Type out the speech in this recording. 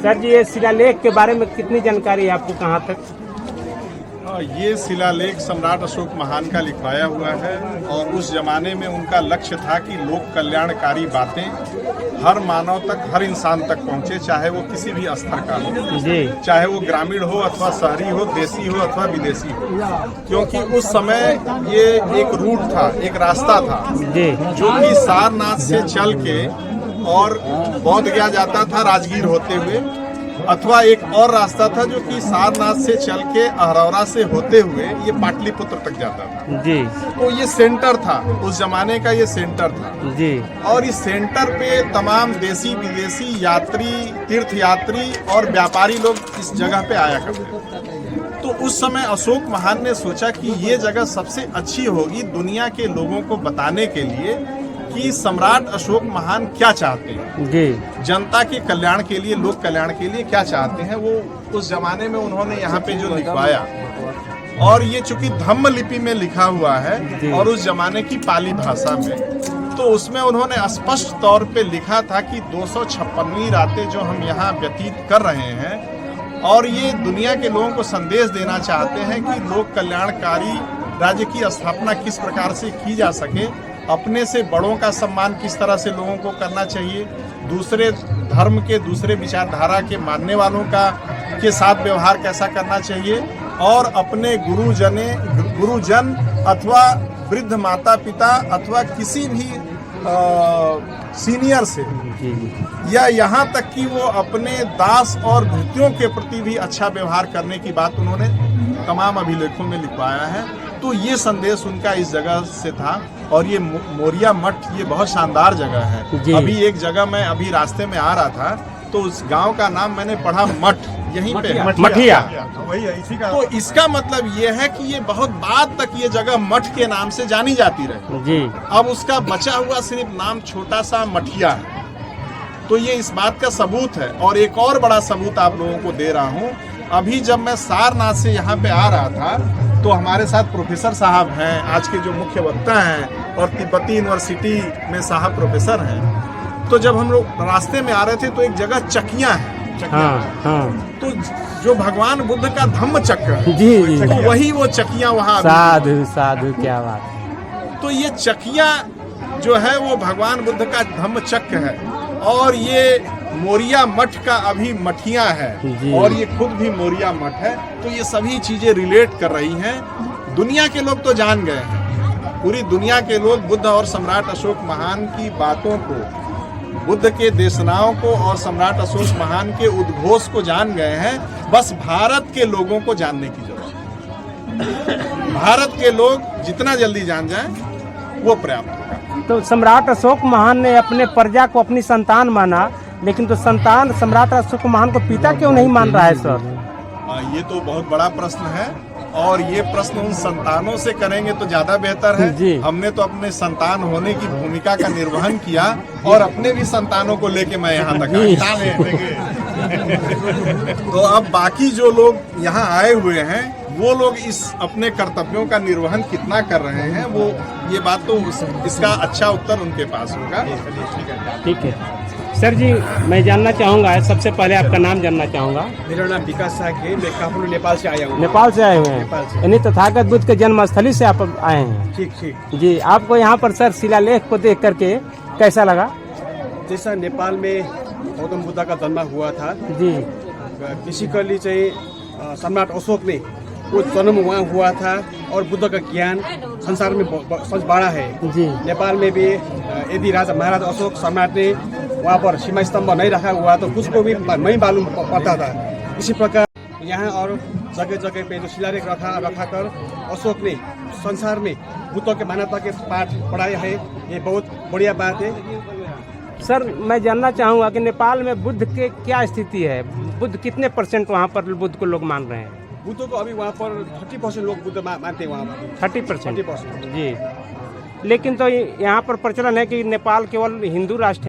Sir जी, ये शिलालेख के बारे में कितनी जानकारी है आपको, कहाँ तक? ये शिलालेख सम्राट अशोक महान का लिखवाया हुआ है और उस जमाने में उनका लक्ष्य था कि लोक कल्याणकारी बातें हर मानव तक, हर इंसान तक पहुंचे, चाहे वो किसी भी स्तर का हो जी, चाहे वो ग्रामीण हो अथवा शहरी हो, देसी हो अथवा विदेशी हो, क्योंकि उस समय ये एक रूट था, एक रास्ता था जी, जो कि सारनाथ से चल के और बौद्ध गया जाता था राजगीर होते हुए, अथवा एक और रास्ता था जो कि सारनाथ से चल के अहरौरा से होते हुए ये पाटलिपुत्र तक जाता था जी। तो ये सेंटर था, उस जमाने का ये सेंटर था जी। और इस सेंटर पे तमाम देसी विदेशी यात्री, तीर्थ यात्री और व्यापारी लोग इस जगह पे आया करते थे। तो उस समय अशोक महान ने सोचा कि ये जगह सबसे अच्छी होगी दुनिया के लोगों को बताने के लिए कि सम्राट अशोक महान क्या चाहते हैं जी, जनता के कल्याण के लिए, लोक कल्याण के लिए क्या चाहते हैं। वो उस जमाने में उन्होंने यहाँ पे जो लिखवाया, और ये चूंकि धम्म लिपि में लिखा हुआ है और उस जमाने की पाली भाषा में, तो उसमें उन्होंने स्पष्ट तौर पे लिखा था कि 256वीं रातें जो हम यहाँ व्यतीत कर रहे हैं, और ये दुनिया के लोगों को संदेश देना चाहते हैं कि लोक कल्याणकारी राज्य की स्थापना किस प्रकार से की जा सके, अपने से बड़ों का सम्मान किस तरह से लोगों को करना चाहिए, दूसरे धर्म के, दूसरे विचारधारा के मानने वालों का के साथ व्यवहार कैसा करना चाहिए, और अपने गुरुजन अथवा वृद्ध माता पिता अथवा किसी भी सीनियर से, या यहाँ तक कि वो अपने दास और भृत्यों के प्रति भी अच्छा व्यवहार करने की बात उन्होंने तमाम अभिलेखों में लिखवाया है। तो ये संदेश उनका इस जगह से था। और ये मोरिया मठ, ये बहुत शानदार जगह है। अभी एक जगह मैं अभी रास्ते में आ रहा था तो उस गांव का नाम मैंने पढ़ा मठ, यहीं पे मठिया, वही है इसी का। तो इसका मतलब ये है कि ये बहुत बाद तक ये जगह मठ के नाम से जानी जाती रही जी। अब उसका बचा हुआ सिर्फ नाम छोटा सा मठिया है। तो ये इस बात का सबूत है। और एक और बड़ा सबूत आप लोगों को दे रहा हूँ। अभी जब मैं सारनाथ से यहाँ पे आ रहा था तो हमारे साथ प्रोफेसर साहब हैं, आज के जो मुख्य वक्ता हैं, और तिब्बती यूनिवर्सिटी में साहब प्रोफेसर हैं। तो जब हम लोग रास्ते में आ रहे थे तो एक जगह चकियाँ है, तो जो भगवान बुद्ध का धम्म चक्र जी, तो वही वो चकियाँ वहाँ। साधु साधु, क्या बात। तो ये चकियाँ जो है वो भगवान बुद्ध का धम्म चक्र है, और ये मोरिया मठ का अभी मठिया है, और ये खुद भी मोरिया मठ है। तो ये सभी चीजें रिलेट कर रही हैं। दुनिया के लोग तो जान गए हैं, पूरी दुनिया के लोग बुद्ध और सम्राट अशोक महान की बातों को, बुद्ध के देशनाओं को और सम्राट अशोक महान के उद्घोष को जान गए हैं। बस भारत के लोगों को जानने की जरूरत है। भारत के लोग जितना जल्दी जान जाएं वो पर्याप्त होगा। तो सम्राट अशोक महान ने अपने प्रजा को अपनी संतान माना, लेकिन तो संतान सम्राट अशोक महान को पिता क्यों नहीं मान रहा है सर? ये तो बहुत बड़ा प्रश्न है, और ये प्रश्न उन संतानों से करेंगे तो ज्यादा बेहतर है। हमने तो अपने संतान होने की भूमिका का निर्वहन किया, और अपने भी संतानों को लेके मैं यहाँ तक आया। तो अब बाकी जो लोग यहाँ आए हुए हैं वो लोग इस अपने कर्तव्यों का निर्वहन कितना कर रहे हैं, वो ये बात तो इसका अच्छा उत्तर उनके पास होगा। ठीक है सर जी, मैं जानना चाहूँगा, सबसे पहले आपका नाम जानना चाहूँगा। मेरा नाम विकास साग है, मैं काफुर नेपाल से आया हूँ। नेपाल से आए हुए हैं, यानी तथागत बुद्ध के जन्मस्थली से आप आए हैं? ठीक ठीक जी। आपको यहाँ पर सर शिलालेख को देख करके कैसा लगा? जैसा नेपाल में गौतम बुद्ध का जन्म हुआ था जी, बेसिकली चाहिँ सम्राट अशोक ने वो जन्म वहाँ हुआ था, और बुद्ध का ज्ञान संसार में सबसे बड़ा है जी। नेपाल में भी यदि राजा महाराज अशोक सम्राट ने वहाँ पर सीमा स्तंभ नहीं रखा हुआ तो कुछ को भी नहीं मालूम पड़ता था। इसी प्रकार यहाँ और जगह जगह पे जो शिलालेख रखा कर अशोक ने संसार में बुद्ध के मानवता के पाठ पढ़ाया है। ये बहुत बढ़िया बात है। सर मैं जानना चाहूँगा कि नेपाल में बुद्ध के क्या स्थिति है? बुद्ध कितने % वहाँ पर बुद्ध को लोग मान रहे हैं? बुद्ध को अभी वहाँ पर 30% लोग बुद्ध मानते हैं वहाँ पर। 30% जी। लेकिन तो यहाँ पर प्रचलन है कि नेपाल केवल हिंदू राष्ट्र